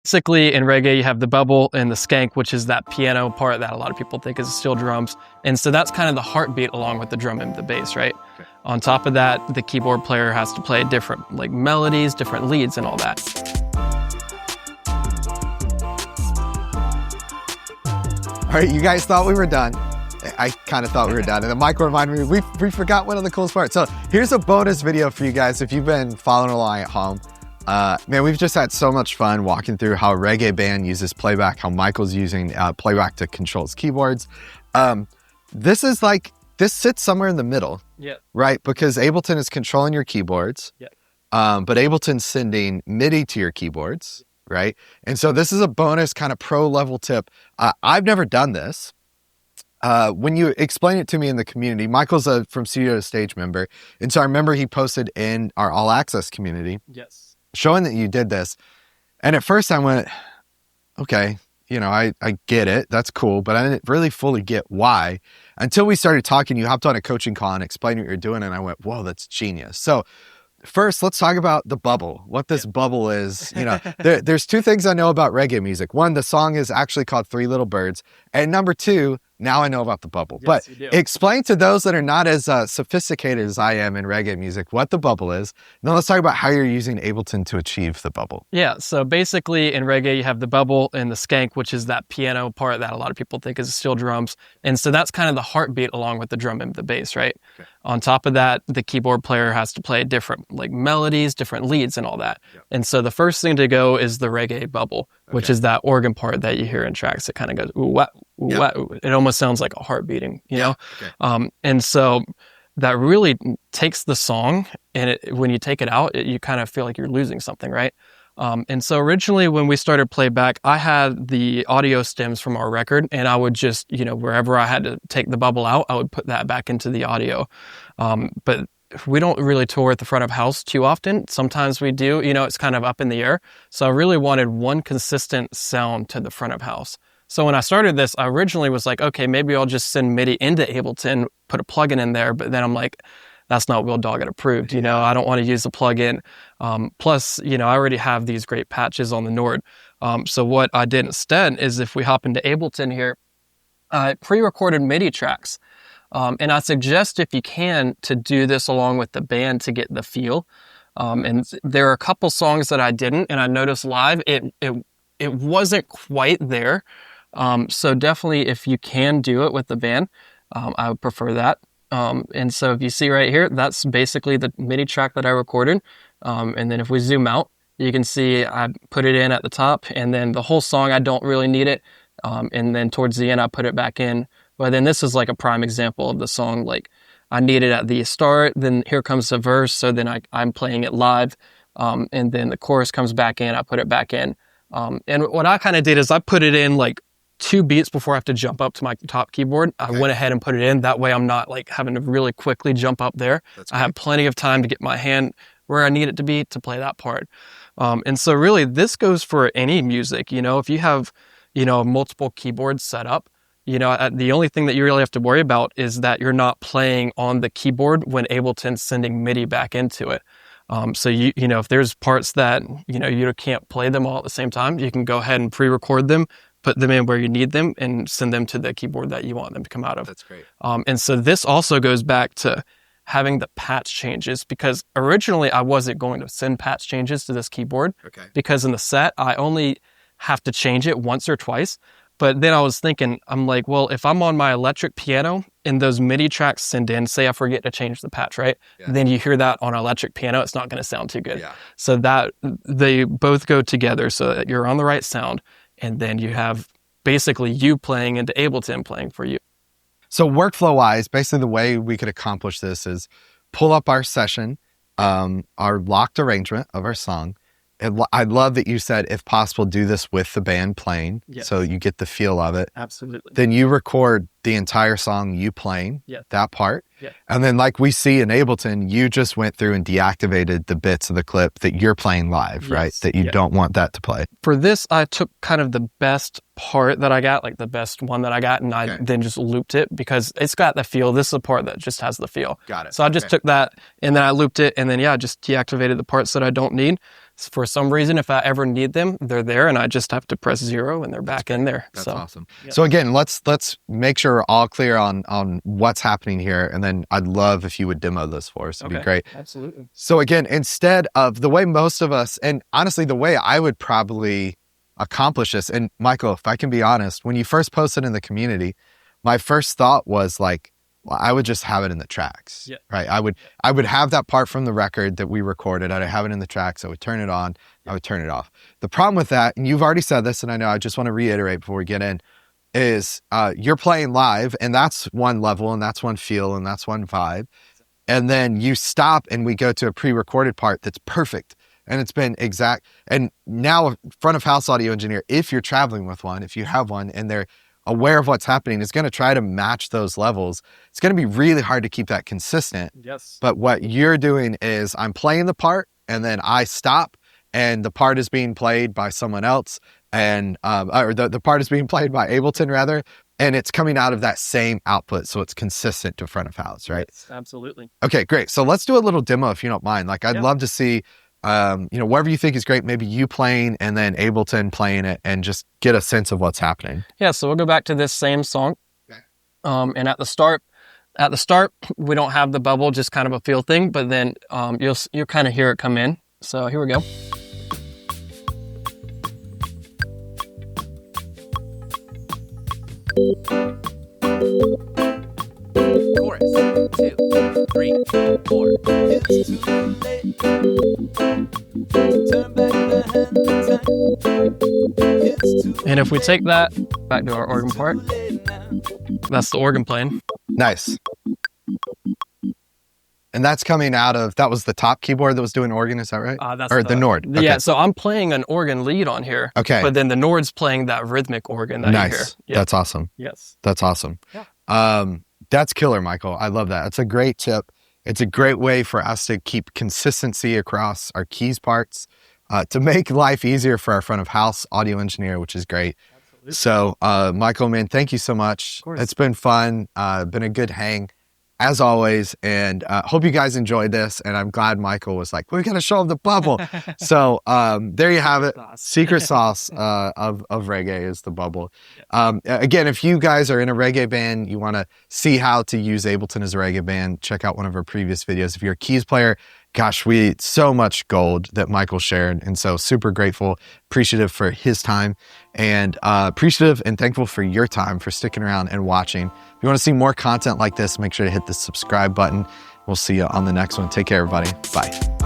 Basically, in reggae, you have the bubble and the skank, which is that piano part that a lot of people think is steel drums. And so that's kind of the heartbeat along with the drum and the bass, right? Okay. On top of that, the keyboard player has to play different like melodies, different leads and all that. All right, you guys thought we were done. I kind of thought we were done. And the mic reminded me, we forgot one of the coolest parts. So here's a bonus video for you guys if you've been following along at home. Man, we've just had so much fun walking through how a reggae band uses playback, how Michael's using playback to control his keyboards. This sits somewhere in the middle, right? Because Ableton is controlling your keyboards, but Ableton's sending MIDI to your keyboards, right? And so this is a bonus kind of pro level tip. I've never done this. When you explain it to me in the community, Michael's a From Studio to Stage member. And so I remember he posted in our All Access community. Showing that you did this. And at first I went, okay, you know, I get it. That's cool. But I didn't really fully get why until we started talking. You hopped on a coaching call and explained what you're doing. And I went, whoa, that's genius. So first, let's talk about the bubble, what this bubble is. You know, there's two things I know about reggae music. One, the song is actually called Three Little Birds. And number two, now I know about the bubble. But explain to those that are not as sophisticated as I am in reggae music what the bubble is. Now let's talk about how you're using Ableton to achieve the bubble. Yeah, so basically in reggae, you have the bubble and the skank, which is that piano part that a lot of people think is steel drums. And so that's kind of the heartbeat along with the drum and the bass, right? Okay. On top of that, the keyboard player has to play different like melodies, different leads and all that. And so the first thing to go is the reggae bubble, which is that organ part that you hear in tracks. It kind of goes, ooh, wah, ooh, wah, ooh. It almost sounds like a heart beating, you know? And so that really takes the song, and when you take it out, you kind of feel like you're losing something, right? And so originally when we started playback, I had the audio stems from our record, and I would just, you know, wherever I had to take the bubble out, I would put that back into the audio. But we don't really tour at the front of house too often. Sometimes we do, you know, it's kind of up in the air. So I really wanted one consistent sound to the front of house. So when I started this, I originally was like, okay, maybe I'll just send MIDI into Ableton, put a plugin in there. But then I'm like, that's not Will Doggett approved. You know, I don't want to use the plugin. Plus, you know, I already have these great patches on the Nord. So what I did instead is if we hop into Ableton here, pre-recorded MIDI tracks. And I suggest if you can to do this along with the band to get the feel. And there are a couple songs that I didn't, and I noticed live, it wasn't quite there. So definitely if you can do it with the band, I would prefer that. And so if you see right here, that's basically the MIDI track that I recorded. And then if we zoom out, you can see I put it in at the top, and then the whole song, I don't really need it. And then towards the end, I put it back in. But then this is like a prime example of the song. Like I need it at the start, then here comes the verse. So then I'm playing it live. And then the chorus comes back in, I put it back in. And what I kind of did is I put it in like 2 beats before I have to jump up to my top keyboard. I went ahead and put it in. That way I'm not like having to really quickly jump up there. I have plenty of time to get my hand where I need it to be to play that part. And so really this goes for any music. You know, if you have, you know, multiple keyboards set up, you know, the only thing that you really have to worry about is that you're not playing on the keyboard when Ableton's sending MIDI back into it. So you know, if there's parts that, you know, you can't play them all at the same time, you can go ahead and pre-record them, put them in where you need them, and send them to the keyboard that you want them to come out of. That's great. And so this also goes back to having the patch changes, because originally I wasn't going to send patch changes to this keyboard because in the set, I only have to change it once or twice. But then I was thinking, I'm like, well, if I'm on my electric piano and those MIDI tracks send in, say I forget to change the patch, right? Then you hear that on an electric piano, it's not going to sound too good. So that they both go together so that you're on the right sound. And then you have basically you playing into Ableton playing for you. So workflow wise, basically the way we could accomplish this is pull up our session, our locked arrangement of our song. I love that you said, if possible, do this with the band playing, so you get the feel of it. Absolutely. Then you record the entire song, you playing that part. And then like we see in Ableton, you just went through and deactivated the bits of the clip that you're playing live, right? That you don't want that to play. For this, I took kind of the best part that I got, like the best one that I got, and I then just looped it because it's got the feel. This is the part that just has the feel. Got it. So I just took that and then I looped it, and then just deactivated the parts that I don't need. for some reason, if I ever need them, they're there, and I just have to press 0 and they're back in there. That's so awesome. Yeah. So again, let's make sure we're all clear on what's happening here, and then I'd love if you would demo this for us. It'd be great. Absolutely. So again, instead of the way most of us, and honestly, the way I would probably accomplish this, and Michael, if I can be honest, when you first posted in the community, my first thought was like, well, I would just have it in the tracks, right? I would have that part from the record that we recorded. I'd have it in the tracks. I would turn it on. I would turn it off. The problem with that, and you've already said this, and I know I just want to reiterate before we get in, is you're playing live, and that's one level, and that's one feel, and that's one vibe. And then you stop, and we go to a pre-recorded part that's perfect, and it's been exact. And now, front of house audio engineer, if you're traveling with one, if you have one, and they're aware of what's happening, is going to try to match those levels. It's going to be really hard to keep that consistent. Yes. But what you're doing is I'm playing the part, and then I stop, and the part is being played by someone else, and or the part is being played by Ableton rather, and it's coming out of that same output, so it's consistent to front of house, right? Yes, absolutely. Okay, great. So let's do a little demo if you don't mind. Like, I'd love to see whatever you think is great, maybe you playing and then Ableton playing it, and just get a sense of what's happening. Yeah, so we'll go back to this same song. Okay. And at the start, we don't have the bubble, just kind of a feel thing, but then you'll kind of hear it come in. So here we go. Chorus, 2, 3, 4. It's too late. Turn back the hand. And if we take that back to our organ part, that's the organ playing. Nice. And that's coming out of, that was the top keyboard that was doing organ, is that right? Or the Nord. Okay. Yeah, so I'm playing an organ lead on here. Okay. But then the Nord's playing that rhythmic organ that you hear. Nice. That's awesome. Yes. That's awesome. Yeah. That's killer, Michael. I love that. It's a great tip. It's a great way for us to keep consistency across our keys parts, to make life easier for our front of house audio engineer, which is great. Absolutely. So, Michael, man, thank you so much. It's been fun. Been a good hang, as always, and hope you guys enjoyed this. And I'm glad Michael was like, we're going to show them the bubble. So there you have it. Secret sauce of reggae is the bubble. Again, if you guys are in a reggae band, you want to see how to use Ableton as a reggae band, check out one of our previous videos. If you're a keys player, gosh, so much gold that Michael shared. And so super grateful, appreciative for his time, and appreciative and thankful for your time, for sticking around and watching. If you want to see more content like this, make sure to hit the subscribe button. We'll see you on the next one. Take care, everybody. Bye.